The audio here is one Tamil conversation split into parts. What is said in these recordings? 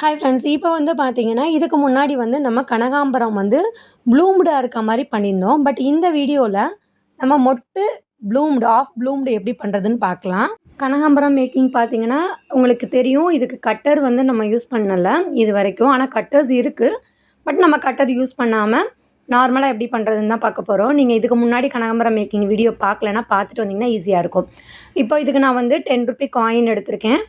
Hi friends. இப்போ வந்து பார்த்தீங்கன்னா, இதுக்கு முன்னாடி வந்து நம்ம கனகாம்பரம் வந்து ப்ளூம்டா இருக்க மாரி பண்ணியிருந்தோம். பட் இந்த வீடியோல நம்ம மொட்டு ஆஃப் ப்ளூம்டு எப்படி பண்ணுறதுன்னு பார்க்கலாம். கனகாம்பரம் மேக்கிங் பார்த்தீங்கன்னா, உங்களுக்கு தெரியும். இதுக்கு கட்டர் வந்து நம்ம யூஸ் பண்ணல இதுவரைக்கும். ஆனா கட்டர்ஸ் இருக்கு. பட் நம்ம கட்டர் யூஸ் பண்ணாம நார்மலா எப்படி பண்ணுறதுன்னு தான் பார்க்க போறோம். நீங்க இதுக்கு முன்னாடி கனகாம்பரம் மேக்கிங் வீடியோ பார்க்கலன்னா, பார்த்துட்டு வந்தீங்கன்னா ஈஸியா இருக்கும். இப்போ இதுக்கு நான் வந்து ₹10 காயின் எடுத்திருக்கேன்.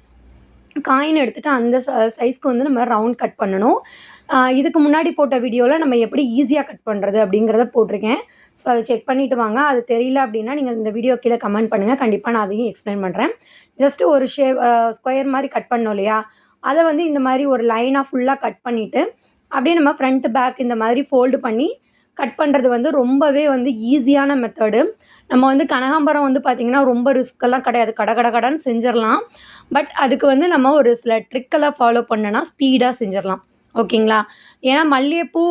காயின் எடுத்துட்டு அந்த சைஸ்க்கு வந்து நம்ம ரவுண்ட் கட் பண்ணணும். இதுக்கு முன்னாடி போட்ட வீடியோவில் நம்ம எப்படி ஈஸியாக கட் பண்ணுறது அப்படிங்கிறத போட்டிருக்கேன். ஸோ அதை செக் பண்ணிவிட்டு வாங்க. அது தெரியல அப்படின்னா நீங்கள் இந்த வீடியோ கீழே கமெண்ட் பண்ணுங்கள். கண்டிப்பாக நான் அதையும் எக்ஸ்பிளைன் பண்ணுறேன். ஜஸ்ட்டு ஒரு ஸ்கொயர் மாதிரி கட் பண்ணோம் இல்லையா, அதை வந்து இந்த மாதிரி ஒரு லைனாக ஃபுல்லாக கட் பண்ணிவிட்டு அப்படியே நம்ம ஃப்ரண்ட் பேக் இந்த மாதிரி ஃபோல்டு பண்ணி கட் பண்ணுறது வந்து ரொம்பவே வந்து ஈஸியான மெத்தடு. நம்ம வந்து கனகாம்பரம் வந்து பார்த்திங்கன்னா ரொம்ப ரிஸ்க்கெல்லாம் கிடையாது. கடன்னு செஞ்சிடலாம். பட் அதுக்கு வந்து நம்ம ஒரு சில ட்ரிக்கெல்லாம் ஃபாலோ பண்ணோன்னா ஸ்பீடாக செஞ்சிடலாம். ஓகேங்களா? ஏன்னா மல்லிகைப்பூ,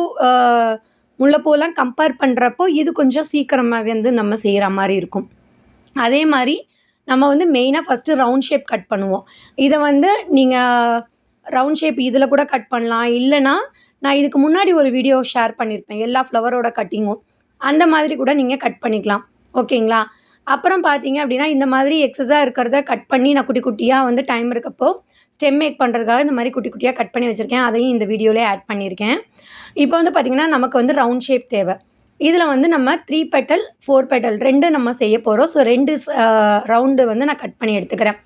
முல்லைப்பூலாம் கம்பேர் பண்ணுறப்போ இது கொஞ்சம் சீக்கிரமாக வந்து நம்ம செய்கிற மாதிரி இருக்கும். அதே மாதிரி நம்ம வந்து மெயினாக ஃபஸ்ட்டு ரவுண்ட் ஷேப் கட் பண்ணுவோம். இதை வந்து நீங்கள் ரவுண்ட் ஷேப் இதில் கூட கட் பண்ணலாம். இல்லைனா நான் இதுக்கு முன்னாடி ஒரு வீடியோ ஷேர் பண்ணியிருப்பேன், எல்லா ஃப்ளவரோட கட்டிங்கும். அந்த மாதிரி கூட நீங்கள் கட் பண்ணிக்கலாம். ஓகேங்களா? அப்புறம் பார்த்தீங்க அப்படின்னா, இந்த மாதிரி எக்ஸஸாக இருக்கிறத கட் பண்ணி நான் குட்டி குட்டியாக வந்து டைம் இருக்கப்போ ஸ்டெம் மேக் பண்ணுறதுக்காக இந்த மாதிரி குட்டி குட்டியாக கட் பண்ணி வச்சுருக்கேன். அதையும் இந்த வீடியோவிலே ஆட் பண்ணியிருக்கேன். இப்போ வந்து பார்த்திங்கன்னா, நமக்கு வந்து ரவுண்ட் ஷேப் தேவை. இதில் வந்து நம்ம 3 பெட்டல் 4 பெட்டல் 2 நம்ம செய்ய போகிறோம். ஸோ 2 ரவுண்டு வந்து நான் கட் பண்ணி எடுத்துக்கிறேன்.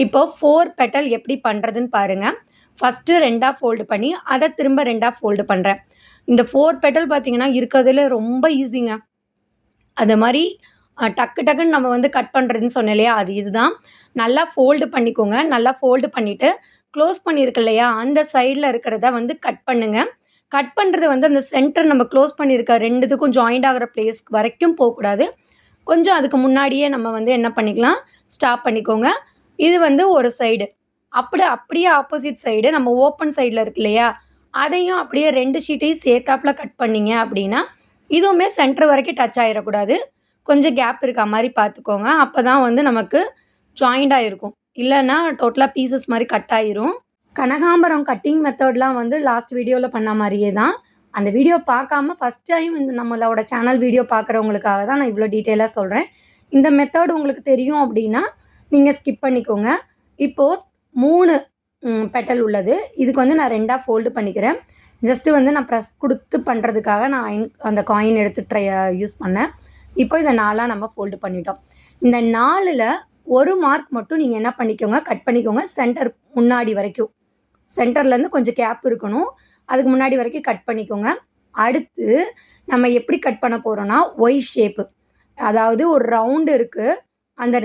இப்போது 4 பெட்டல் எப்படி பண்ணுறதுன்னு பாருங்கள். ஃபஸ்ட்டு 2ஆக ஃபோல்டு பண்ணி அதை திரும்ப 2ஆக ஃபோல்டு பண்ணுறேன். இந்த 4 பெட்டல் பார்த்திங்கன்னா இருக்கிறதுல ரொம்ப ஈஸிங்க. அது மாதிரி டக்குன்னு நம்ம வந்து கட் பண்ணுறதுன்னு சொன்னேன் இல்லையா, அது இதுதான். நல்லா ஃபோல்டு பண்ணிக்கோங்க. நல்லா ஃபோல்டு பண்ணிவிட்டு க்ளோஸ் பண்ணியிருக்கு இல்லையா, அந்த சைடில் இருக்கிறத வந்து கட் பண்ணுங்கள். கட் பண்ணுறது வந்து அந்த சென்டர் நம்ம க்ளோஸ் பண்ணியிருக்க 2 இதுக்கும் ஜாயிண்ட் ஆகிற பிளேஸ் வரைக்கும் போகக்கூடாது. கொஞ்சம் அதுக்கு முன்னாடியே நம்ம வந்து என்ன பண்ணிக்கலாம், ஸ்டாப் பண்ணிக்கோங்க. இது வந்து ஒரு சைடு. அப்படியே ஆப்போசிட் சைடு நம்ம ஓப்பன் சைடில் இருக்கு இல்லையா, அதையும் அப்படியே 2 ஷீட்டையும் சேர்த்தாப்புல கட் பண்ணிங்க அப்படின்னா, இதுவுமே சென்டர் வரைக்கும் டச் ஆகிடக்கூடாது. கொஞ்சம் கேப் இருக்க மாதிரி பார்த்துக்கோங்க. அப்போ தான் வந்து நமக்கு ஜாயிண்டாக இருக்கும். இல்லைன்னா டோட்டலாக பீசஸ் மாதிரி கட் ஆகிரும். கனகாம்பரம் கட்டிங் மெத்தட்லாம் வந்து லாஸ்ட் வீடியோவில் பண்ண மாதிரியே தான். அந்த வீடியோ பார்க்காம ஃபஸ்ட் டைம் இந்த நம்மளோட சேனல் வீடியோ பார்க்குறவங்களுக்காக தான் நான் இவ்வளோ டீட்டெயிலாக சொல்கிறேன். இந்த மெத்தட் உங்களுக்கு தெரியும் அப்படின்னா நீங்கள் ஸ்கிப் பண்ணிக்கோங்க. இப்போது 3 பெட்டல் உள்ளது. இதுக்கு வந்து நான் 2ஆக ஃபோல்டு பண்ணிக்கிறேன். ஜஸ்ட்டு வந்து நான் ப்ரெஸ் கொடுத்து பண்ணுறதுக்காக நான் அந்த காயின் எடுத்து யூஸ் பண்ணேன். இப்போ இதை 4ஆக நம்ம ஃபோல்டு பண்ணிட்டோம். இந்த 4ல் ஒரு மார்க் மட்டும் நீங்கள் என்ன பண்ணிக்கோங்க, கட் பண்ணிக்கோங்க. சென்டர் முன்னாடி வரைக்கும், சென்டர்லேருந்து கொஞ்சம் கேப் இருக்கணும். அதுக்கு முன்னாடி வரைக்கும் கட் பண்ணிக்கோங்க. அடுத்து நம்ம எப்படி கட் பண்ண போகிறோன்னா, ஒய் ஷேப்பு. அதாவது ஒரு ரவுண்டு இருக்குது. அந்த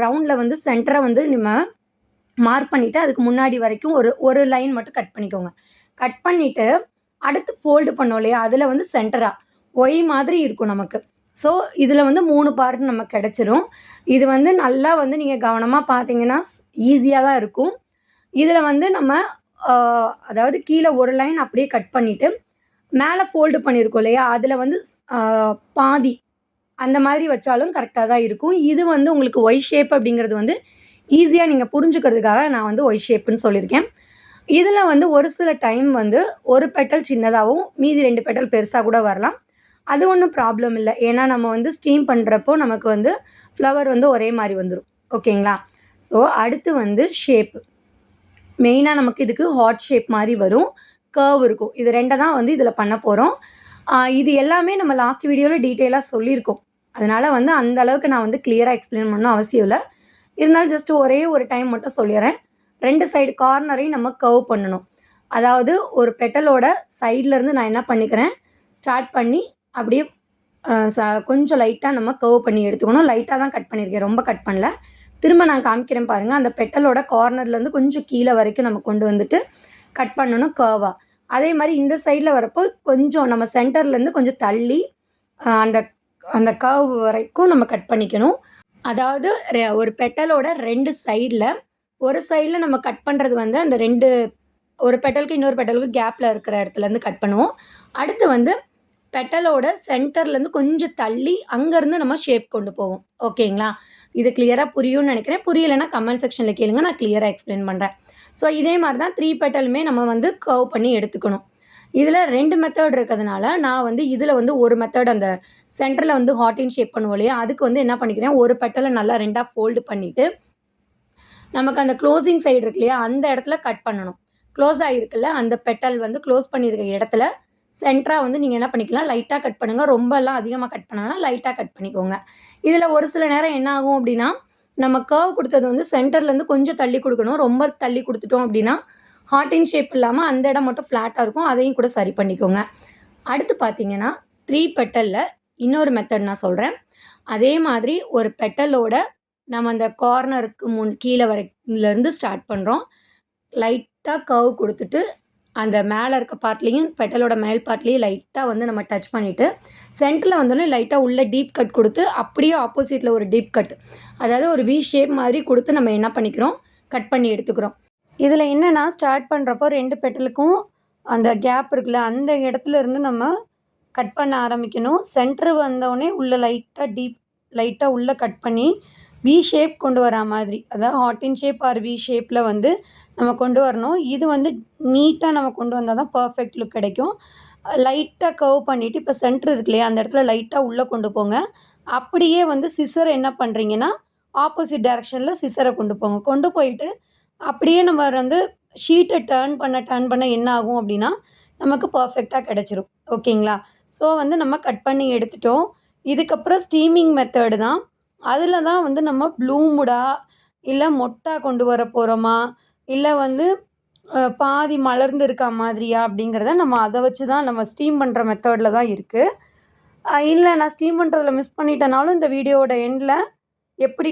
ரவுண்டில் வந்து சென்டரை வந்து நம்ம மார்க் பண்ணிவிட்டு அதுக்கு முன்னாடி வரைக்கும் ஒரு லைன் மட்டும் கட் பண்ணிக்கோங்க. கட் பண்ணிவிட்டு அடுத்து ஃபோல்டு பண்ணோம் இல்லையா, அதில் வந்து சென்டராக ஒய் மாதிரி இருக்கும் நமக்கு. ஸோ இதில் வந்து 3 பார்ட் நமக்கு கிடச்சிரும். இது வந்து நல்லா வந்து நீங்கள் கவனமாக பார்த்தீங்கன்னா ஈஸியாக தான் இருக்கும். இதில் வந்து நம்ம அதாவது கீழே ஒரு லைன் அப்படியே கட் பண்ணிவிட்டு மேலே ஃபோல்டு பண்ணியிருக்கோம் இல்லையா, அதில் வந்து பாதி அந்த மாதிரி வச்சாலும் கரெக்டாக தான் இருக்கும். இது வந்து உங்களுக்கு ஒய் ஷேப் அப்படிங்கிறது வந்து ஈஸியாக நீங்கள் புரிஞ்சுக்கிறதுக்காக நான் வந்து ஒய் ஷேப்புன்னு சொல்லியிருக்கேன். இதில் வந்து ஒரு சில டைம் வந்து ஒரு பெட்டல் சின்னதாகவும் மீதி 2 பெட்டல் பெருசாக கூட வரலாம். அது ஒன்றும் ப்ராப்ளம் இல்லை. ஏன்னா நம்ம வந்து ஸ்டீம் பண்ணுறப்போ நமக்கு வந்து ஃப்ளவர் வந்து ஒரே மாதிரி வந்துடும். ஓகேங்களா? ஸோ அடுத்து வந்து ஷேப்பு. மெயினாக நமக்கு இதுக்கு ஹார்ட் ஷேப் மாதிரி வரும், கர்வ் இருக்கும். இது 2 தான் வந்து இதில் பண்ண போகிறோம். இது எல்லாமே நம்ம லாஸ்ட் வீடியோவில் டீட்டெயிலாக சொல்லியிருக்கோம். அதனால் வந்து அந்த அளவுக்கு நான் வந்து கிளியராக எக்ஸ்பிளைன் பண்ணணும் அவசியம் இல்லை. இருந்தாலும் ஜஸ்ட் ஒரே ஒரு டைம் மட்டும் சொல்லிடுறேன். 2 சைடு கார்னரையும் நம்ம கர்வ் பண்ணணும். அதாவது ஒரு பெட்டலோட சைட்லேருந்து நான் என்ன பண்ணிக்கிறேன், ஸ்டார்ட் பண்ணி அப்படியே கொஞ்சம் லைட்டாக நம்ம கர்வ் பண்ணி எடுத்துக்கணும். லைட்டாக தான் கட் பண்ணியிருக்கேன், ரொம்ப கட் பண்ணல. திரும்ப நான் காமிக்கிறேன் பாருங்கள். அந்த பெட்டலோட கார்னர்லேருந்து கொஞ்சம் கீழே வரைக்கும் நம்ம கொண்டு வந்துட்டு கட் பண்ணணும் கர்வாக. அதே மாதிரி இந்த சைடில் வரப்போ கொஞ்சம் நம்ம சென்டர்லேருந்து கொஞ்சம் தள்ளி அந்த அந்த கர்வ் வரைக்கும் நம்ம கட் பண்ணிக்கணும். அதாவது ஒரு பெட்டலோட 2 சைடில் ஒரு சைடில் நம்ம கட் பண்ணுறது வந்து அந்த 2 ஒரு பெட்டலுக்கு இன்னொரு பெட்டலுக்கு கேப்பில் இருக்கிற இடத்துலேருந்து கட் பண்ணுவோம். அடுத்து வந்து பெட்டலோட சென்டர்லேருந்து கொஞ்சம் தள்ளி அங்கேருந்து நம்ம ஷேப் கொண்டு போவோம். ஓகேங்களா? இது கிளியராக புரியும்னு நினைக்கிறேன். புரியலைன்னா கமெண்ட் செக்ஷனில் கேளுங்க, நான் கிளியராக எக்ஸ்பிளைன் பண்ணுறேன். ஸோ இதே மாதிரி தான் 3 பெட்டலுமே நம்ம வந்து கர்வ் பண்ணி எடுத்துக்கணும். இதில் 2 மெத்தட் இருக்கிறதுனால நான் வந்து இதில் வந்து ஒரு மெத்தட் அந்த சென்டரில் வந்து ஹார்ட் இன் ஷேப் பண்ணுவோம் இல்லையா, அதுக்கு வந்து என்ன பண்ணிக்கிறேன், ஒரு பெட்டலை நல்லா 2ஆ ஃபோல்டு பண்ணிவிட்டு நமக்கு அந்த க்ளோசிங் சைடு இருக்கு இல்லையா, அந்த இடத்துல கட் பண்ணணும். க்ளோஸ் ஆகிருக்குல்ல அந்த பெட்டல் வந்து க்ளோஸ் பண்ணியிருக்க இடத்துல சென்டராக வந்து நீங்கள் என்ன பண்ணிக்கலாம், லைட்டாக கட் பண்ணுங்கள். ரொம்பலாம் அதிகமாக கட் பண்ண வேணாம், லைட்டாக கட் பண்ணிக்கோங்க. இதில் ஒரு சில நேரம் என்ன ஆகும் அப்படின்னா, நம்ம கர்வ் கொடுத்தது வந்து சென்டர்லேருந்து கொஞ்சம் தள்ளி கொடுக்கணும். ரொம்ப தள்ளி கொடுத்துட்டோம் அப்படின்னா ஹார்ட் இன் ஷேப் இல்லாமல் அந்த இடம் மட்டும் ஃப்ளாட்டாக இருக்கும். அதையும் கூட சரி பண்ணிக்கோங்க. அடுத்து பார்த்தீங்கன்னா 3 பெட்டலில் இன்னொரு மெத்தட் நான் சொல்கிறேன். அதே மாதிரி ஒரு பெட்டலோட நம்ம அந்த கார்னருக்கு கீழே வரையிலேருந்து ஸ்டார்ட் பண்ணுறோம். லைட்டாக கர்வ் கொடுத்துட்டு அந்த மேலே இருக்க பார்ட்லேயும் பெட்டலோட மேல் பார்ட்லேயும் லைட்டாக வந்து நம்ம டச் பண்ணிவிட்டு சென்டரில் வந்தோடனே லைட்டாக உள்ள டீப் கட் கொடுத்து அப்படியே ஆப்போசிட்டில் ஒரு டீப் கட், அதாவது ஒரு வி ஷேப் மாதிரி கொடுத்து நம்ம என்ன பண்ணிக்கிறோம், கட் பண்ணி எடுத்துக்கிறோம். இதில் என்னென்னா ஸ்டார்ட் பண்ணுறப்போ 2 பெட்டலுக்கும் அந்த கேப் இருக்குல்ல, அந்த இடத்துல இருந்து நம்ம கட் பண்ண ஆரம்பிக்கணும். சென்டர் வந்தோடனே உள்ளே லைட்டாக உள்ளே கட் பண்ணி வி ஷேப் கொண்டு வரா மாதிரி, அதாவது heart in shape or V ஷேப்பில் வந்து நம்ம கொண்டு வரணும். இது வந்து நீட்டாக நம்ம கொண்டு வந்தால் தான் பர்ஃபெக்ட் லுக் கிடைக்கும். லைட்டாக கர்வ் பண்ணிவிட்டு இப்போ சென்டர் இருக்கு இல்லையா, அந்த இடத்துல லைட்டாக உள்ளே கொண்டு போங்க. அப்படியே வந்து சிசரை என்ன பண்ணுறீங்கன்னா ஆப்போசிட் டைரெக்ஷனில் சிசரை கொண்டு போங்க. கொண்டு போயிட்டு அப்படியே நம்ம வந்து ஷீட்டை டர்ன் பண்ண என்ன ஆகும் அப்படின்னா நமக்கு பர்ஃபெக்டாக கிடச்சிரும். ஓகேங்களா? ஸோ வந்து நம்ம கட் பண்ணி எடுத்துட்டோம். இதுக்கப்புறம் ஸ்டீமிங் மெத்தடு தான். அதில் தான் வந்து நம்ம ப்ளூமுடா இல்லை மொட்டா கொண்டு வர போகிறோமா, இல்லை வந்து பாதி மலர்ந்து இருக்கா மாதிரியா அப்படிங்கிறத நம்ம அதை வச்சு தான் நம்ம ஸ்டீம் பண்ணுற மெத்தடில் தான் இருக்குது. இல்லை நான் ஸ்டீம் பண்ணுறதுல மிஸ் பண்ணிட்டேனாலும் இந்த வீடியோவோட எண்டில் எப்படி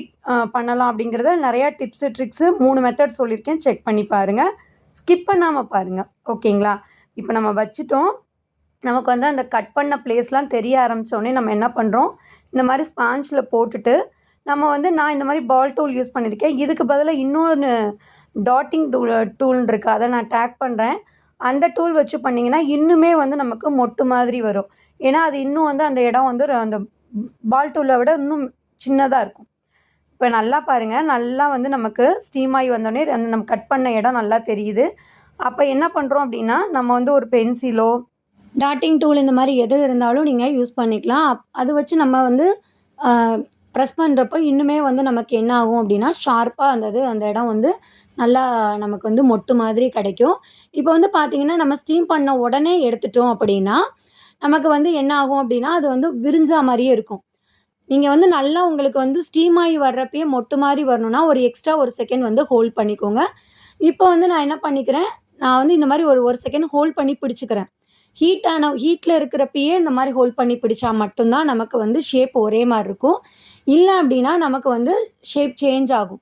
பண்ணலாம் அப்படிங்கிறத நிறையா டிப்ஸு ட்ரிக்ஸு 3 மெத்தட் சொல்லியிருக்கேன். செக் பண்ணி பாருங்கள், ஸ்கிப் பண்ணாமல் பாருங்கள். ஓகேங்களா? இப்போ நம்ம வச்சுட்டோம். நமக்கு வந்து அந்த கட் பண்ண பிளேஸ்லாம் தெரிய ஆரம்பித்தோடனே நம்ம என்ன பண்ணுறோம், இந்த மாதிரி ஸ்பாஞ்சில் போட்டுட்டு நம்ம வந்து நான் இந்த மாதிரி பால் டூல் யூஸ் பண்ணியிருக்கேன். இதுக்கு பதிலாக இன்னொன்று டாட்டிங் டூல்னு இருக்குது, அதை நான் டேக் பண்ணுறேன். அந்த டூல் வச்சு பண்ணிங்கன்னா இன்னுமே வந்து நமக்கு மொட்டு மாதிரி வரும். ஏன்னா அது இன்னும் வந்து அந்த இடம் வந்து அந்த பால் டூலை விட இன்னும் சின்னதாக இருக்கும். இப்போ நல்லா பாருங்கள், நல்லா வந்து நமக்கு ஸ்டீம் ஆகி வந்தோடனே அந்த நம்ம கட் பண்ண இடம் நல்லா தெரியுது. அப்போ என்ன பண்ணுறோம் அப்படின்னா, நம்ம வந்து ஒரு பென்சிலோ டாட்டிங் டூல் இந்த மாதிரி எது இருந்தாலும் நீங்கள் யூஸ் பண்ணிக்கலாம். அது வச்சு நம்ம வந்து ப்ரெஸ் பண்ணுறப்போ இன்னுமே வந்து நமக்கு என்ன ஆகும் அப்படின்னா ஷார்ப்பாக அந்த இடம் வந்து நல்லா நமக்கு வந்து மொட்டு மாதிரி கிடைக்கும். இப்போ வந்து பார்த்திங்கன்னா நம்ம ஸ்டீம் பண்ண உடனே எடுத்துட்டோம் அப்படின்னா நமக்கு வந்து என்ன ஆகும் அப்படின்னா அது வந்து விரிஞ்சா மாதிரியே இருக்கும். நீங்கள் வந்து நல்லா உங்களுக்கு வந்து ஸ்டீம் ஆகி வர்றப்பயே மொட்டு மாதிரி வரணும்னா ஒரு எக்ஸ்ட்ரா 1 செகண்ட் வந்து ஹோல்ட் பண்ணிக்கோங்க. இப்போ வந்து நான் என்ன பண்ணிக்கிறேன், நான் வந்து இந்த மாதிரி ஒரு செகண்ட் ஹோல்ட் பண்ணி பிடிச்சிக்கிறேன். ஹீட்டில் இருக்கிறப்பயே இந்த மாதிரி ஹோல்ட் பண்ணி பிடிச்சா மட்டும்தான் நமக்கு வந்து ஷேப் ஒரே மாதிரி இருக்கும். இல்லை அப்படின்னா நமக்கு வந்து ஷேப் சேஞ்ச் ஆகும்.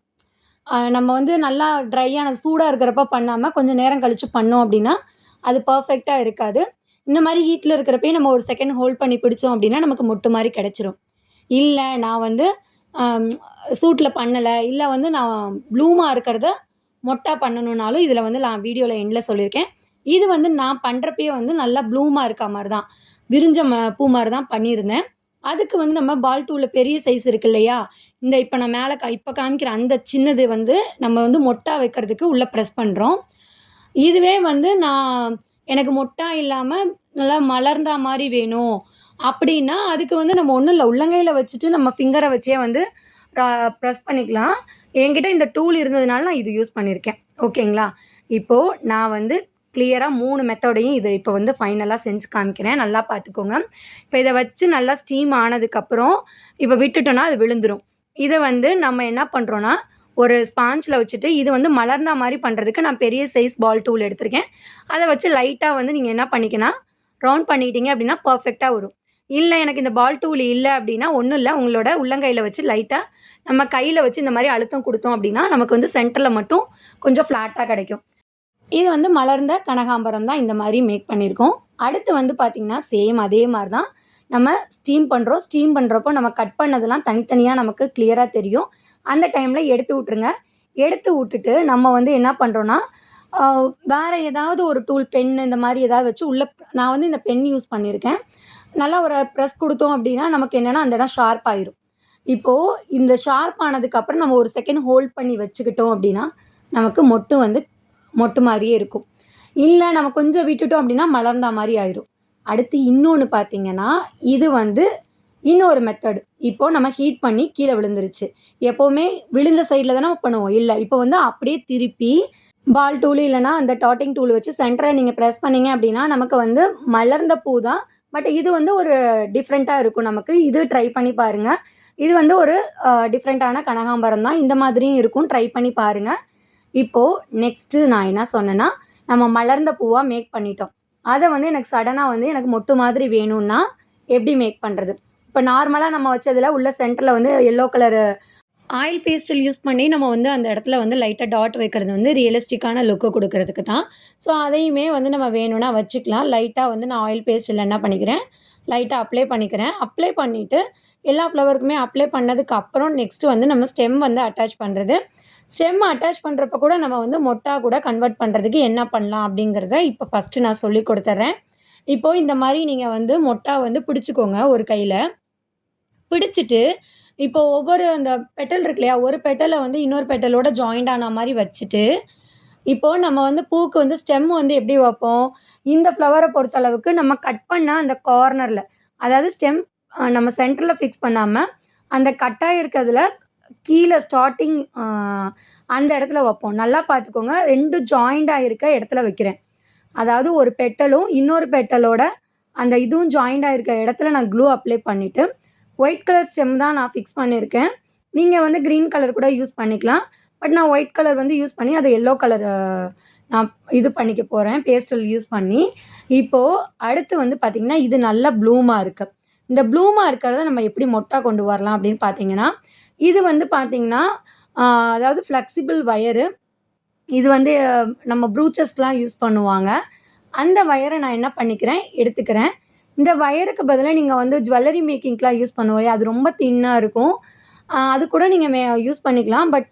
நம்ம வந்து நல்லா ட்ரையான சூடாக இருக்கிறப்ப பண்ணாமல் கொஞ்சம் நேரம் கழித்து பண்ணோம் அப்படின்னா அது பர்ஃபெக்டாக இருக்காது. இந்த மாதிரி ஹீட்டில் இருக்கிறப்பயே நம்ம 1 செகண்ட் ஹோல்ட் பண்ணி பிடிச்சோம் அப்படின்னா நமக்கு மொட்டு மாதிரி கிடச்சிரும். இல்லை நான் வந்து சூட்டில் பண்ணலை, இல்லை வந்து நான் ப்ளூமாக இருக்கிறத மொட்டா பண்ணணுன்னாலும் இதில் வந்து நான் வீடியோவில் எண்டில் சொல்லியிருக்கேன். இது வந்து நான் பண்ணுறப்பயே வந்து நல்லா ப்ளூமாக இருக்கா மாதிரி தான், விரிஞ்ச பூ மாதிரி தான் பண்ணியிருந்தேன். அதுக்கு வந்து நம்ம பால் டூலில் பெரிய சைஸ் இருக்குது இல்லையா, இந்த இப்போ நான் மேலே இப்போ காமிக்கிற அந்த சின்னது வந்து நம்ம வந்து மொட்டா வைக்கிறதுக்கு உள்ளே ப்ரெஸ் பண்ணுறோம். இதுவே வந்து எனக்கு மொட்டா இல்லாமல் நல்லா மலர்ந்தா மாதிரி வேணும் அப்படின்னா அதுக்கு வந்து நம்ம ஒன்றும் இல்லை, உள்ளங்கையில் வச்சுட்டு நம்ம ஃபிங்கரை வச்சே வந்து ப்ரெஸ் பண்ணிக்கலாம். என்கிட்ட இந்த டூல் இருந்ததுனால நான் இது யூஸ் பண்ணியிருக்கேன். ஓகேங்களா? இப்போது நான் வந்து கிளியராக 3 மெத்தடையும் இது இப்போ வந்து ஃபைனலாக செஞ்சு காமிக்கிறேன். நல்லா பார்த்துக்கோங்க. இப்போ இதை வச்சு நல்லா ஸ்டீம் ஆனதுக்கப்புறம் இப்போ விட்டுட்டோன்னா அது விழுந்துடும். இதை வந்து நம்ம என்ன பண்ணுறோன்னா ஒரு ஸ்பாஞ்சில் வச்சுட்டு இது வந்து மலர்ந்தா மாதிரி பண்ணுறதுக்கு நான் பெரிய சைஸ் பால் டூல் எடுத்திருக்கேன். அதை வச்சு லைட்டாக வந்து நீங்கள் என்ன பண்ணிக்கலாம், ரவுண்ட் பண்ணிட்டீங்க அப்படின்னா பர்ஃபெக்டாக வரும். இல்லை எனக்கு இந்த பால் டூல் இல்லை அப்படின்னா ஒன்றும் இல்லை, உங்களோட உள்ளங்கையில் வச்சு லைட்டாக நம்ம கையில் வச்சு இந்த மாதிரி அழுத்தம் கொடுத்தோம் அப்படின்னா நமக்கு வந்து சென்டரில் மட்டும் கொஞ்சம் ஃப்ளாட்டாக கிடைக்கும். இது வந்து மலர்ந்த கனகாம்பரம் தான் இந்த மாதிரி மேக் பண்ணியிருக்கோம். அடுத்து வந்து பார்த்திங்கன்னா சேம் அதே மாதிரி தான் நம்ம ஸ்டீம் பண்ணுறோம். ஸ்டீம் பண்ணுறப்போ நம்ம கட் பண்ணதெல்லாம் தனித்தனியாக நமக்கு கிளியராக தெரியும். அந்த டைமில் எடுத்து விட்ருங்க. எடுத்து விட்டுட்டு நம்ம வந்து என்ன பண்ணுறோன்னா வேறு ஏதாவது ஒரு டூல், பென்னு இந்த மாதிரி ஏதாவது வச்சு உள்ளே நான் வந்து இந்த பென் யூஸ் பண்ணியிருக்கேன். நல்லா ஒரு ப்ரெஸ் கொடுத்தோம் அப்படின்னா நமக்கு என்னென்னா அந்த இடம் ஷார்ப் ஆயிரும். இப்போது இந்த ஷார்ப் ஆனதுக்கப்புறம் நம்ம 1 செகண்ட் ஹோல்ட் பண்ணி வச்சுக்கிட்டோம் அப்படின்னா நமக்கு மொட்டு வந்து மொட்டு மாரியே இருக்கும். இல்ல நம்ம கொஞ்சம் விட்டுட்டோம் அப்படின்னா மலர்ந்தா மாரி ஆயிரும். அடுத்து இன்னொன்னு பார்த்தீங்கன்னா, இது வந்து இன்னொரு மெத்தடு. இப்போ நம்ம ஹீட் பண்ணி கீழ விழுந்துருச்சு. எப்பவுமே விழுந்த சைட்ல தானே பண்ணுவோம். இல்ல இப்போ வந்து அப்படியே திருப்பி பால் டூல் இல்லன்னா அந்த டாட்டிங் டூல் வச்சு சென்டர நீங்க பிரஸ் பண்ணீங்க அப்படின்னா, நமக்கு வந்து மலர்ந்த பூ தான். பட் இது வந்து ஒரு டிஃப்ரெண்ட்டா இருக்கும் நமக்கு. இது ட்ரை பண்ணி பாருங்க. இது வந்து ஒரு டிஃப்ரெண்ட்டான கனகாம்பரம் தான். இந்த மாதிரியும் இருக்கும். ட்ரை பண்ணி பாருங்க. இப்போ நெக்ஸ்ட்டு நான் என்ன சொன்னேன்னா, நம்ம மலர்ந்த பூவா மேக் பண்ணிட்டோம். அத வந்து எனக்கு சடனா வந்து எனக்கு மொட்டு மாதிரி வேணும்னா, எப்படி மேக் பண்றது? இப்ப நார்மலா நம்ம வச்சதுல உள்ள சென்டர்ல வந்து yellow colour oil pastel use பண்ணி நம்ம வந்து அந்த இடத்துல வந்து லைட்டா டாட் வைக்கிறது வந்து ரியலிஸ்டிக்கான லுக்க குடுக்குறதுக்கு தான். ஸோ, அதையுமே வந்து நம்ம வேணும்னா வச்சுக்கலாம். லைட்டா வந்து நான் ஆயில் பேஸ்டல் என்ன பண்ணிக்கிறேன், லைட்டா அப்ளை பண்ணிக்கிறேன். அப்ளை பண்ணிட்டு எல்லா ஃப்ளவருக்குமே அப்ளை பண்ணதுக்கு அப்புறம் நெக்ஸ்ட் வந்து நம்ம ஸ்டெம் வந்து அட்டாச் பண்றது. ஸ்டெம் அட்டாச் பண்றப்ப கூட நம்ம வந்து மொட்டா கூட கன்வெர்ட் பண்றதுக்கு என்ன பண்ணலாம் அப்படிங்கிறத இப்ப ஃபர்ஸ்ட்டு நான் சொல்லிக் குடுத்துர்றேன். இப்போ இந்த மாரி நீங்க வந்து மொட்டா வந்து பிடிச்சுக்கோங்க ஒரு கையில. பிடிச்சிட்டு, இப்போ ஒவ்வொரு அந்த பெட்டல் இருக்கு இல்லையா? ஒரு பெட்டல வந்து இன்னொரு பெட்டலோட ஜாயிண்ட் ஆன மாரி வச்சுட்டு, இப்போ நம்ம வந்து பூக்கு வந்து ஸ்டெம் வந்து எப்படி வைப்போம்? இந்த ஃப்ளவர பொறுத்தளவுக்கு நம்ம கட் பண்ண அந்த கார்னர்ல, அதாவது ஸ்டெம் நம்ம சென்டர்ல ஃபிக்ஸ் பண்ணாம, அந்த கட் ஆயிருக்கிறதுல கீழ ஸ்டார்ட்டிங் அந்த இடத்துல வைப்போம். நல்லா பார்த்துக்கோங்க. 2 ஜாயிண்ட் ஆயிருக்க இடத்துல வைக்கிறேன். அதாவது ஒரு பெட்டலும், இன்னொரு பெட்டலோட அந்த இதுவும் ஜாயிண்ட் ஆயிருக்க இடத்துல நான் க்ளூ அப்ளை பண்ணிட்டு, ஒயிட் கலர் ஸ்டெம் தான் நான் ஃபிக்ஸ் பண்ணியிருக்கேன். நீங்க வந்து கிரீன் கலர் கூட யூஸ் பண்ணிக்கலாம். பட் நான் ஒயிட் கலர் வந்து யூஸ் பண்ணி, அத எல்லோ கலர் நான் இது பண்ணிக்க போறேன். பேஸ்டல் யூஸ் பண்ணி. இப்போ அடுத்து வந்து பார்த்தீங்கன்னா, இது நல்ல ப்ளூமா இருக்கு. இந்த ப்ளூமா இருக்கிறத நம்ம எப்படி மொட்டா கொண்டு வரலாம் அப்படின்னு பார்த்தீங்கன்னா, இது வந்து பார்த்தீங்கன்னா, அ அதாவது ஃப்ளெக்சிபிள் வயரு. இது வந்து நம்ம ப்ரூச்சஸ்க்குலாம் யூஸ் பண்ணுவாங்க. அந்த வயர நான் என்ன பண்ணிக்கிறேன், எடுத்துக்கிறேன். இந்த வயருக்கு பதிலா நீங்க வந்து ஜுவல்லரி மேக்கிங்க்குலாம் யூஸ் பண்ணுவோம் இல்லையா? அது ரொம்ப தின்னா இருக்கும். அது கூட நீங்க யூஸ் பண்ணிக்கலாம். பட்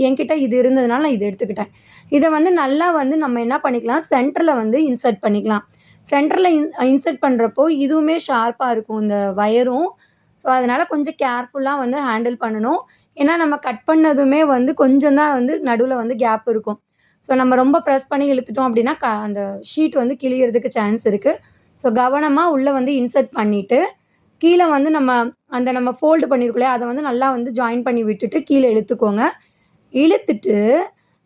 என்கிட்ட இது இருந்ததுனால நான் இத எடுத்துக்கிட்டேன். இத வந்து நல்லா வந்து நம்ம என்ன பண்ணிக்கலாம், சென்டர்ல வந்து இன்சர்ட் பண்ணிக்கலாம். சென்டர்ல இன்சர்ட் பண்றப்போ இதுவுமே ஷார்ப்பா இருக்கும் இந்த வயரும். ஸோ, அதனால கொஞ்சம் கேர்ஃபுல்லா வந்து ஹேண்டில் பண்ணணும். ஏன்னா, நம்ம கட் பண்ணதுமே வந்து கொஞ்சம் தான் வந்து நடுவுல வந்து கேப் இருக்கும். ஸோ, நம்ம ரொம்ப பிரஸ் பண்ணி இழுத்துட்டோம் அப்டின்னா, அந்த ஷீட் வந்து கிழியறதுக்கு சான்ஸ் இருக்கு. ஸோ, கவனமா உள்ள வந்து இன்சர்ட் பண்ணிட்டு, கீழ வந்து நம்ம ஃபோல்டு பண்ணியிருக்கோம் இல்லையா? அத வந்து நல்லா வந்து ஜாயின் பண்ணி விட்டுட்டு கீழ இழுத்துக்கோங்க. இழுத்துட்டு,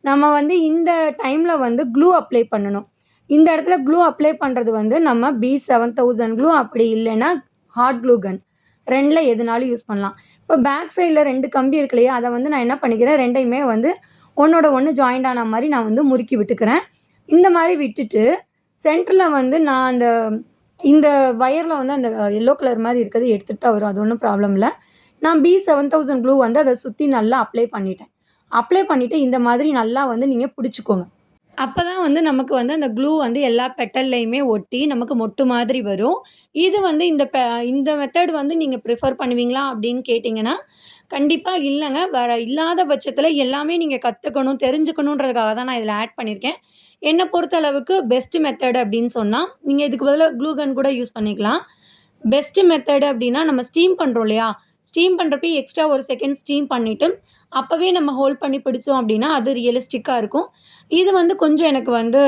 நம்ம வந்து இந்த டைம்ல வந்து க்ளூ அப்ளை பண்ணணும். இந்த இடத்துல க்ளூ அப்ளை பண்றது வந்து நம்ம B7000 க்ளூ அப்படி இல்லைன்னா, ஹாட் க்ளூ கன் 2ல எதுனாலும் யூஸ் பண்ணலாம். இப்போ பேக் சைட்ல 2 கம்பி இருக்கு இல்லையா? அத வந்து நான் என்ன பண்ணிக்கிறேன், 2யுமே வந்து ஒண்ணோட ஒண்ணு ஜாயிண்ட் ஆன மாரி நான் வந்து முறுக்கி விட்டுக்கிறேன். இந்த மாரி விட்டுட்டு, சென்டர்ல வந்து நான் இந்த வயர்ல வந்து அந்த எல்லோ கலர் மாரி இருக்கிறது எடுத்துட்டு தான் வரும். அது ஒண்ணும் ப்ராப்ளம் இல்ல. நான் B7000 க்ளூ வந்து அத சுத்தி நல்லா அப்ளை பண்ணிட்டேன். அப்ளை பண்ணிட்டு இந்த மாதிரி நல்லா வந்து நீங்க பிடிச்சுக்கோங்க. அப்பதான் வந்து நமக்கு வந்து அந்த க்ளூ வந்து எல்லா பெட்டல்லையுமே ஒட்டி நமக்கு மொட்டு மாதிரி வரும். இது வந்து இந்த மெத்தட் வந்து நீங்க ப்ரிஃபர் பண்ணுவீங்களா? அப்படின்னு கேட்டீங்கன்னா, கண்டிப்பா இல்லங்க. வேற இல்லாத பட்சத்தில எல்லாமே நீங்க கத்துக்கணும், தெரிஞ்சுக்கணுன்றதுக்காக தான் நான் இதில ஆட் பண்ணியிருக்கேன். என்ன பொறுத்த அளவுக்கு பெஸ்ட் மெத்தட் அப்படின்னு சொன்னா, நீங்க இதுக்கு பதிலா க்ளூ கன் கூட யூஸ் பண்ணிக்கலாம். பெஸ்ட் மெத்தட் அப்படின்னா, நம்ம ஸ்டீம் பண்றோம் இல்லையா? ஸ்டீம் பண்றப்பயே எக்ஸ்ட்ரா 1 செகண்ட் ஸ்டீம் பண்ணிட்டு, அப்பவே நம்ம ஹோல்ட் பண்ணி பிடிச்சோம் அப்படின்னா, அது ரியலிஸ்டிக்கா இருக்கும். இது வந்து கொஞ்சம் எனக்கு வந்து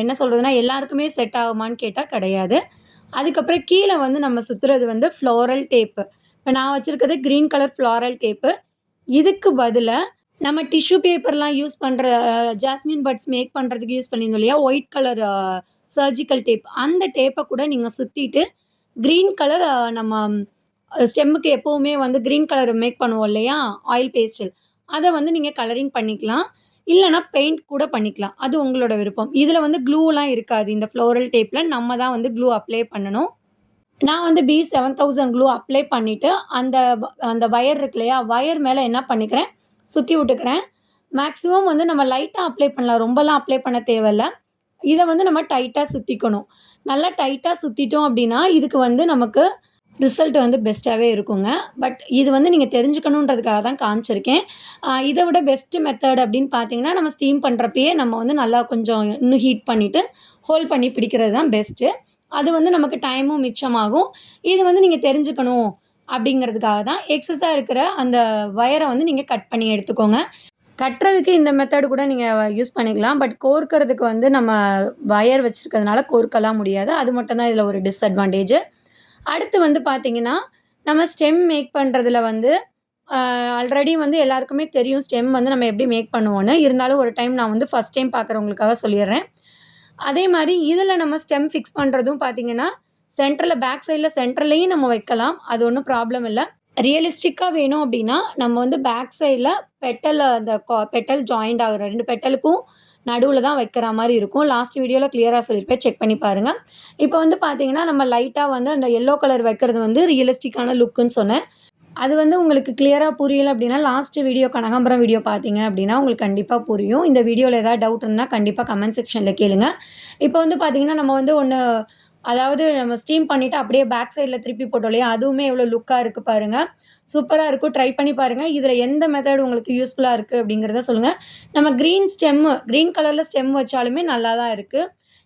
என்ன சொல்றதுன்னா, எல்லாருக்குமே செட் ஆகுமான்னு கேட்டா கிடையாது. அதுக்கப்புறம் கீழ வந்து நம்ம சுத்துறது வந்து ஃப்ளோரல் டேப்பு. இப்ப நான் வச்சிருக்கிறது கிரீன் கலர் ஃப்ளாரல் டேப்பு. இதுக்கு பதிலா நம்ம டிஷ்யூ பேப்பர்லாம் யூஸ் பண்ற ஜாஸ்மின் பட்ஸ் மேக் பண்றதுக்கு யூஸ் பண்ணியிருந்தோம் இல்லையா? White colour surgical tape. அந்த டேப்ப கூட நீங்க சுத்திட்டு, கிரீன் கலர் நம்ம ஸ்டெம்முக்கு எப்பவுமே வந்து கிரீன் கலர் மேக் பண்ணுவோம் இல்லையா? Oil pastel. அத வந்து நீங்க கலரிங் பண்ணிக்கலாம். இல்லன்னா பெயிண்ட் கூட பண்ணிக்கலாம். அது உங்களோட விருப்பம். இதுல வந்து க்ளூலாம் இருக்காது. இந்த ஃப்ளோரல் டேப்ல நம்ம தான் வந்து க்ளூ அப்ளை பண்ணணும். நான் வந்து B7000 க்ளூ அப்ளை பண்ணிட்டு, அந்த வயர் இருக்கு இல்லையா? வயர் மேல என்ன பண்ணிக்கிறேன், சுத்தி விட்டுக்கிறேன். மேக்ஸிமம் வந்து நம்ம லைட்டா அப்ளை பண்ணலாம். ரொம்பலாம் அப்ளை பண்ண தேவையில்ல. இத வந்து நம்ம டைட்டா சுத்திக்கணும். நல்லா டைட்டா சுத்திட்டோம் அப்டின்னா, இதுக்கு வந்து நமக்கு ரிசல்ட் வந்து பெஸ்ட்டாவே இருக்குங்க. பட் இது வந்து நீங்க தெரிஞ்சுக்கணுன்றதுக்காக தான் காமிச்சிருக்கேன். இத விட பெஸ்ட் மெத்தட் அப்டின்னு பார்த்தீங்கன்னா, நம்ம ஸ்டீம் பண்றப்பயே நம்ம வந்து நல்லா கொஞ்சம் இன்னும் ஹீட் பண்ணிட்டு, ஹோல்ட் பண்ணி பிடிக்கிறது தான் பெஸ்ட்டு. அது வந்து நமக்கு டைமும் மிச்சமாகும். இது வந்து நீங்க தெரிஞ்சுக்கணும் அப்டிங்கிறதுக்காக தான். எக்ஸஸா இருக்கிற அந்த வயர வந்து நீங்க கட் பண்ணி எடுத்துக்கோங்க. கட்டுறதுக்கு இந்த மெத்தட் கூட நீங்க யூஸ் பண்ணிக்கலாம். பட் கோர்க்கறதுக்கு வந்து நம்ம வயர் வச்சிருக்கிறதுனால கோர்க்கலாம் முடியாது. அது மட்டும் தான் இதில ஒரு டிஸ்அட்வான்டேஜ். அடுத்து வந்து பார்த்தீங்கன்னா, நம்ம ஸ்டெம் மேக் பண்றதுல வந்து ஆல்ரெடி வந்து எல்லாருக்குமே தெரியும் ஸ்டெம் வந்து நம்ம எப்படி மேக் பண்ணுவோம்ன்னு. இருந்தாலும் ஒரு டைம் நான் வந்து ஃபர்ஸ்ட் டைம் பார்க்குறவங்களுக்காக சொல்லிர்றேன். அதே மாரி இதில நம்ம ஸ்டெம் ஃபிக்ஸ் பண்றதும் பார்த்தீங்கன்னா, பேக் சைட்ல சென்டர்லயும் நம்ம வைக்கலாம். அது ஒண்ணும் ப்ராப்ளம் இல்ல. ரியலிஸ்டிக்கா வேணும் அப்டின்னா, நம்ம வந்து பேக் சைட்ல அந்த பெட்டல் ஜாயிண்ட் ஆகுற 2 பெட்டலுக்கும் நடுவுல தான் வைக்கிற மாரி இருக்கும். லாஸ்ட் வீடியோல கிளியரா சொல்லியிருப்பேன். செக் பண்ணி பாருங்க. இப்ப வந்து பார்த்தீங்கன்னா, நம்ம லைட்டா வந்து அந்த எல்லோ கலர் வைக்கிறது வந்து ரியலிஸ்டிக்கான லுக்குன்னு சொன்னேன். அது வந்து உங்களுக்கு கிளியரா புரியல அப்டின்னா, லாஸ்ட் வீடியோ கனகாம்பரம் வீடியோ பார்த்தீங்க அப்டின்னா, உங்களுக்கு கண்டிப்பா புரியும். இந்த வீடியோல ஏதாவது டவுட் இருந்தா கண்டிப்பா கமெண்ட் செக்ஷன்ல கேளுங்க. இப்ப வந்து பார்த்தீங்கன்னா, நம்ம வந்து அதாவது நம்ம ஸ்டீம் பண்ணிட்டு அப்படியே பேக் சைட்ல திருப்பி போட்டோம் இல்லையா? அதுவுமே எவ்வளோ லுக்கா இருக்கு பாருங்க. சூப்பரா இருக்கும். ட்ரை பண்ணி பாருங்க. இதுல எந்த மெத்தட் உங்களுக்கு யூஸ்ஃபுல்லா இருக்கு அப்படிங்கிறத சொல்லுங்க. நம்ம கிரீன் கலர்ல ஸ்டெம் வச்சாலுமே நல்லா தான் இருக்கு.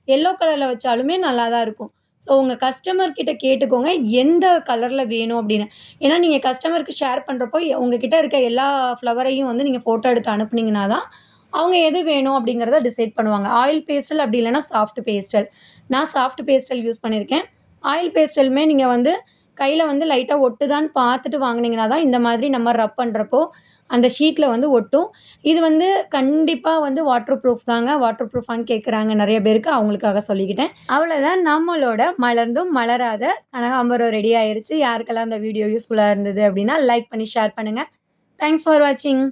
எல்லோ கலர்ல வச்சாலுமே நல்லா தான் இருக்கும். ஸோ உங்க கஸ்டமர் கிட்ட கேட்டுக்கோங்க, எந்த கலர்ல வேணும் அப்படின்னு. ஏன்னா நீங்க கஸ்டமருக்கு ஷேர் பண்றப்போ, உங்க கிட்ட இருக்க எல்லா ஃப்ளவரையும் வந்து நீங்க ஃபோட்டோ எடுத்து அனுப்புனீங்கன்னா தான், அவங்க எது வேணும் அப்படிங்கிறத டிசைட் பண்ணுவாங்க. ஆயில் பேஸ்டல் அப்படி இல்லன்னா சாஃப்ட் பேஸ்டல். நான் சாஃப்ட் பேஸ்டல் யூஸ் பண்ணியிருக்கேன். ஆயில் பேஸ்டலுமே நீங்க வந்து கையில வந்து லைட்டா ஒட்டுதான்னு பார்த்துட்டு வாங்குனீங்கன்னா தான், இந்த மாதிரி நம்ம ரப் பண்றப்போ, அந்த ஷீட்ல வந்து ஒட்டும். இது வந்து கண்டிப்பா வந்து வாட்டர் ப்ரூஃப் தாங்க. வாட்டர் ப்ரூஃபான்னு கேட்குறாங்க நெறைய பேருக்கு. அவங்களுக்காக சொல்லிக்கிட்டேன். அவ்வளோதான் நம்மளோட மலர்ந்தும் மலராத கனகாம்பரம் ரெடி ஆயிருச்சு. யாருக்கெல்லாம் இந்த வீடியோ யூஸ்ஃபுல்லா இருந்தது அப்படின்னா, லைக் பண்ணி ஷேர் பண்ணுங்க. தேங்க்ஸ் ஃபார் வாட்சிங்.